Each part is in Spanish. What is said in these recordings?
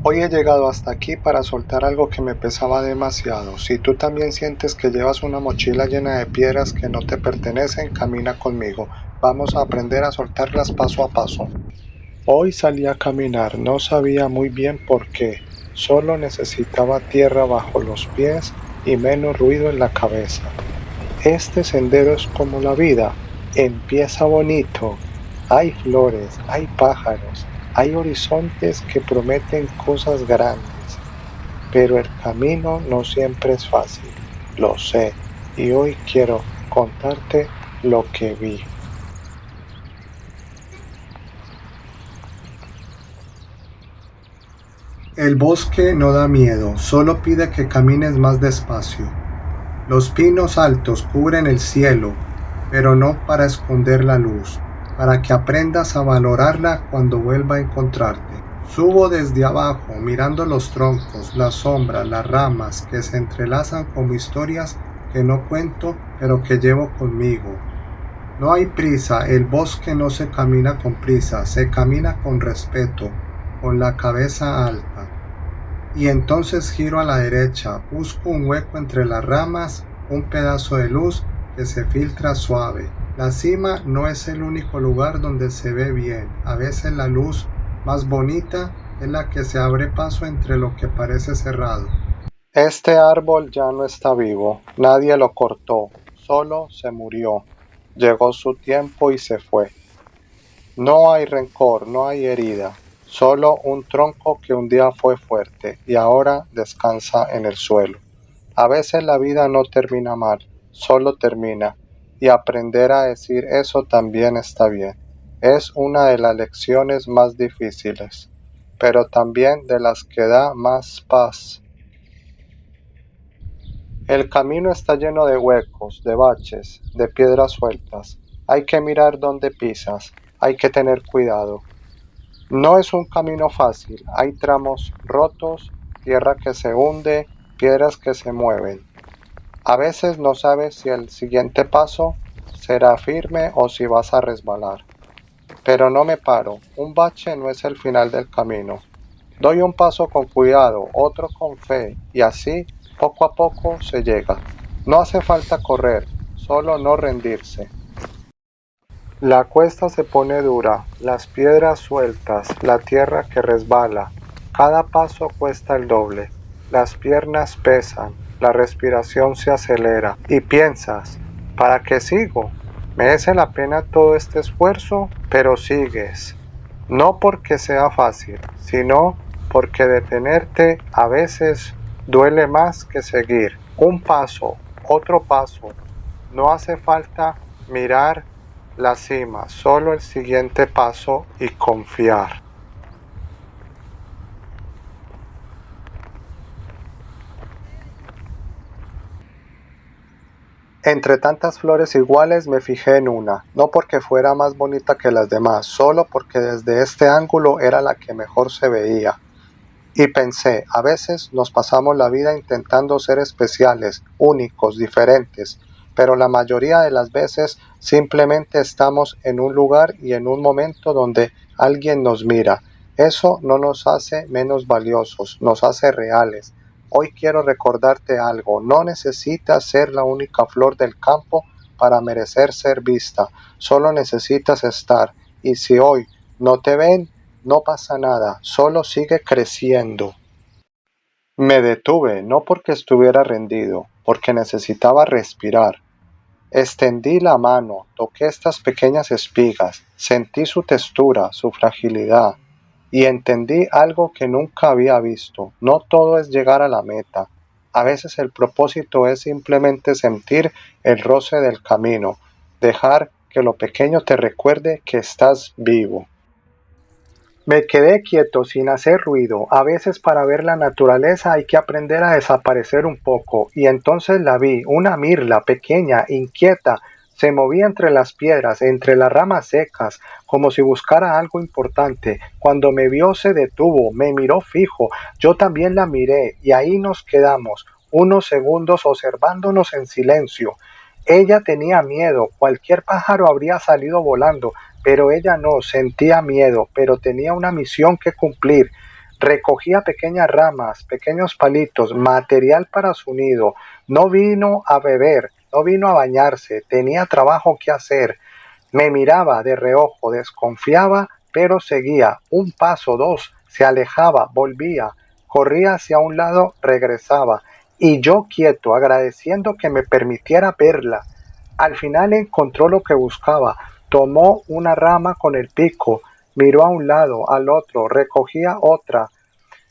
Hoy he llegado hasta aquí para soltar algo que me pesaba demasiado. Si tú también sientes que llevas una mochila llena de piedras que no te pertenecen, camina conmigo. Vamos a aprender a soltarlas paso a paso. Hoy salí a caminar, no sabía muy bien por qué. Solo necesitaba tierra bajo los pies y menos ruido en la cabeza. Este sendero es como la vida. Empieza bonito. Hay flores, hay pájaros, hay horizontes que prometen cosas grandes. Pero el camino no siempre es fácil. Lo sé. Y hoy quiero contarte lo que vi. El bosque no da miedo, solo pide que camines más despacio. Los pinos altos cubren el cielo, pero no para esconder la luz, para que aprendas a valorarla cuando vuelva a encontrarte. Subo desde abajo, mirando los troncos, las sombras, las ramas que se entrelazan como historias que no cuento, pero que llevo conmigo. No hay prisa, el bosque no se camina con prisa, se camina con respeto, con la cabeza alta. Y entonces giro a la derecha, busco un hueco entre las ramas, un pedazo de luz que se filtra suave. La cima no es el único lugar donde se ve bien. A veces la luz más bonita es la que se abre paso entre lo que parece cerrado. Este árbol ya no está vivo, nadie lo cortó, solo se murió. Llegó su tiempo y se fue. No hay rencor, no hay herida, solo un tronco que un día fue fuerte y ahora descansa en el suelo. A veces la vida no termina mal, solo termina, y aprender a decir eso también está bien. Es una de las lecciones más difíciles, pero también de las que da más paz. El camino está lleno de huecos, de baches, de piedras sueltas. Hay que mirar dónde pisas, hay que tener cuidado. No es un camino fácil, hay tramos rotos, tierra que se hunde, piedras que se mueven. A veces no sabes si el siguiente paso será firme o si vas a resbalar. Pero no me paro, un bache no es el final del camino. Doy un paso con cuidado, otro con fe, y así, poco a poco, se llega. No hace falta correr, solo no rendirse. La cuesta se pone dura, las piedras sueltas, la tierra que resbala. Cada paso cuesta el doble. Las piernas pesan, la respiración se acelera y piensas, ¿para qué sigo? ¿Merece la pena todo este esfuerzo? Pero sigues. No porque sea fácil, sino porque detenerte a veces duele más que seguir. Un paso, otro paso. No hace falta mirar la cima, solo el siguiente paso y confiar. Entre tantas flores iguales me fijé en una, no porque fuera más bonita que las demás, solo porque desde este ángulo era la que mejor se veía. Y pensé, a veces nos pasamos la vida intentando ser especiales, únicos, diferentes, pero la mayoría de las veces simplemente estamos en un lugar y en un momento donde alguien nos mira. Eso no nos hace menos valiosos, nos hace reales. Hoy quiero recordarte algo, no necesitas ser la única flor del campo para merecer ser vista, solo necesitas estar. Y si hoy no te ven, no pasa nada, solo sigue creciendo. Me detuve, no porque estuviera rendido, porque necesitaba respirar. Extendí la mano, toqué estas pequeñas espigas, sentí su textura, su fragilidad, y entendí algo que nunca había visto. No todo es llegar a la meta. A veces el propósito es simplemente sentir el roce del camino, dejar que lo pequeño te recuerde que estás vivo. Me quedé quieto sin hacer ruido. A veces para ver la naturaleza hay que aprender a desaparecer un poco. Y entonces la vi, una mirla pequeña, inquieta. Se movía entre las piedras, entre las ramas secas, como si buscara algo importante. Cuando me vio se detuvo, me miró fijo. Yo también la miré y ahí nos quedamos, unos segundos observándonos en silencio. Ella tenía miedo, cualquier pájaro habría salido volando, pero ella no, sentía miedo, pero tenía una misión que cumplir. Recogía pequeñas ramas, pequeños palitos, material para su nido. No vino a beber, no vino a bañarse, tenía trabajo que hacer. Me miraba de reojo, desconfiaba, pero seguía. Un paso, dos, se alejaba, volvía, corría hacia un lado, regresaba. Y yo quieto, agradeciendo que me permitiera verla. Al final encontró lo que buscaba. Tomó una rama con el pico, miró a un lado, al otro, recogía otra,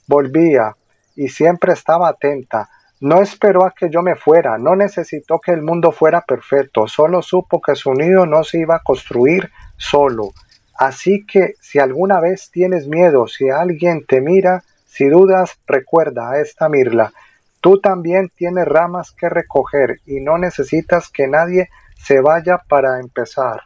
volvía y siempre estaba atenta. No esperó a que yo me fuera, no necesitó que el mundo fuera perfecto, solo supo que su nido no se iba a construir solo. Así que si alguna vez tienes miedo, si alguien te mira, si dudas, recuerda a esta Mirla. Tú también tienes ramas que recoger y no necesitas que nadie se vaya para empezar.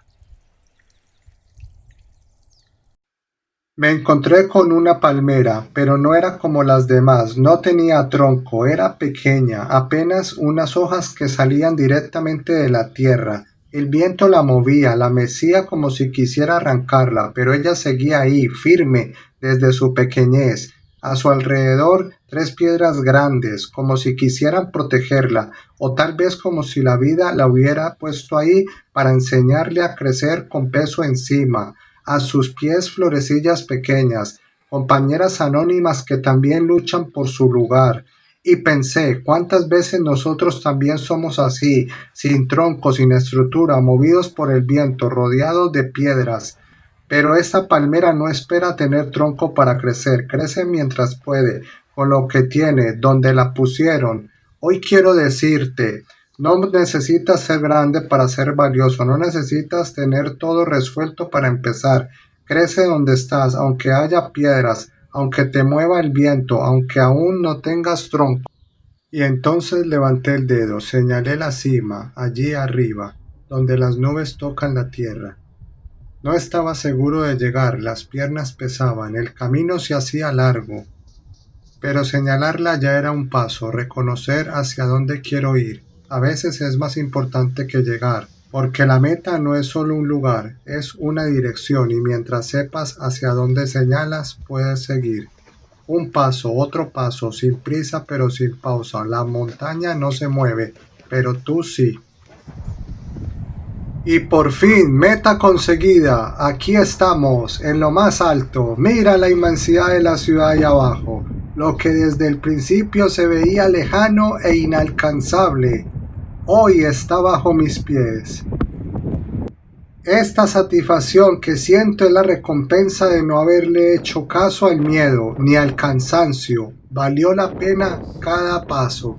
Me encontré con una palmera, pero no era como las demás, no tenía tronco, era pequeña, apenas unas hojas que salían directamente de la tierra. El viento la movía, la mecía como si quisiera arrancarla, pero ella seguía ahí, firme, desde su pequeñez. A su alrededor, tres piedras grandes, como si quisieran protegerla, o tal vez como si la vida la hubiera puesto ahí para enseñarle a crecer con peso encima. A sus pies florecillas pequeñas, compañeras anónimas que también luchan por su lugar. Y pensé, ¿cuántas veces nosotros también somos así, sin tronco, sin estructura, movidos por el viento, rodeados de piedras? Pero esta palmera no espera tener tronco para crecer, crece mientras puede, con lo que tiene, donde la pusieron. Hoy quiero decirte, no necesitas ser grande para ser valioso, no necesitas tener todo resuelto para empezar. Crece donde estás, aunque haya piedras, aunque te mueva el viento, aunque aún no tengas tronco. Y entonces levanté el dedo, señalé la cima, allí arriba, donde las nubes tocan la tierra. No estaba seguro de llegar, las piernas pesaban, el camino se hacía largo, pero señalarla ya era un paso, reconocer hacia dónde quiero ir. A veces es más importante que llegar, porque la meta no es solo un lugar, es una dirección y mientras sepas hacia dónde señalas, puedes seguir. Un paso, otro paso, sin prisa pero sin pausa. La montaña no se mueve, pero tú sí. Y por fin, meta conseguida. Aquí estamos, en lo más alto. Mira la inmensidad de la ciudad ahí abajo. Lo que desde el principio se veía lejano e inalcanzable, hoy está bajo mis pies. Esta satisfacción que siento es la recompensa de no haberle hecho caso al miedo ni al cansancio. Valió la pena cada paso.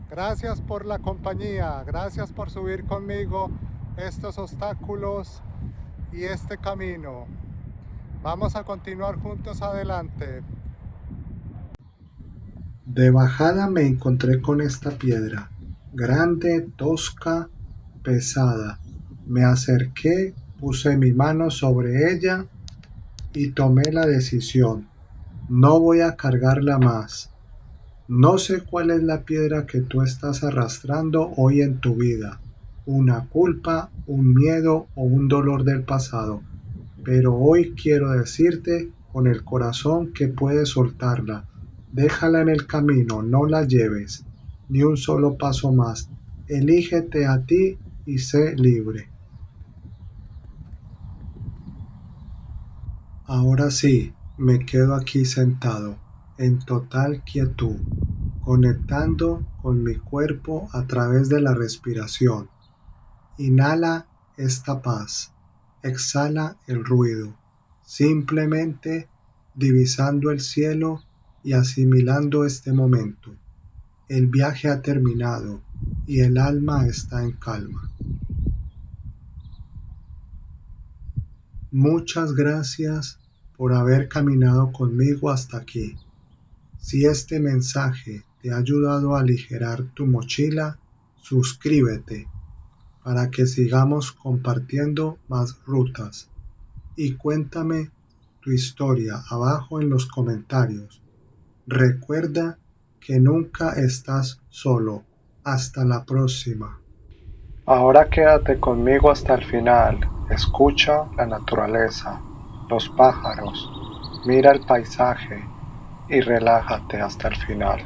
Gracias por la compañía, gracias por subir conmigo estos obstáculos y este camino. Vamos a continuar juntos adelante. De bajada me encontré con esta piedra, grande, tosca, pesada. Me acerqué, puse mi mano sobre ella y tomé la decisión. No voy a cargarla más. No sé cuál es la piedra que tú estás arrastrando hoy en tu vida, una culpa, un miedo o un dolor del pasado, pero hoy quiero decirte con el corazón que puedes soltarla. Déjala en el camino, no la lleves, ni un solo paso más. Elígete a ti y sé libre. Ahora sí, me quedo aquí sentado, en total quietud, conectando con mi cuerpo a través de la respiración. Inhala esta paz, exhala el ruido, simplemente divisando el cielo y asimilando este momento. El viaje ha terminado y el alma está en calma. Muchas gracias por haber caminado conmigo hasta aquí. Si este mensaje te ha ayudado a aligerar tu mochila, suscríbete para que sigamos compartiendo más rutas. Y cuéntame tu historia abajo en los comentarios. Recuerda que nunca estás solo. Hasta la próxima. Ahora quédate conmigo hasta el final. Escucha la naturaleza, los pájaros, Mira el paisaje y relájate hasta el final.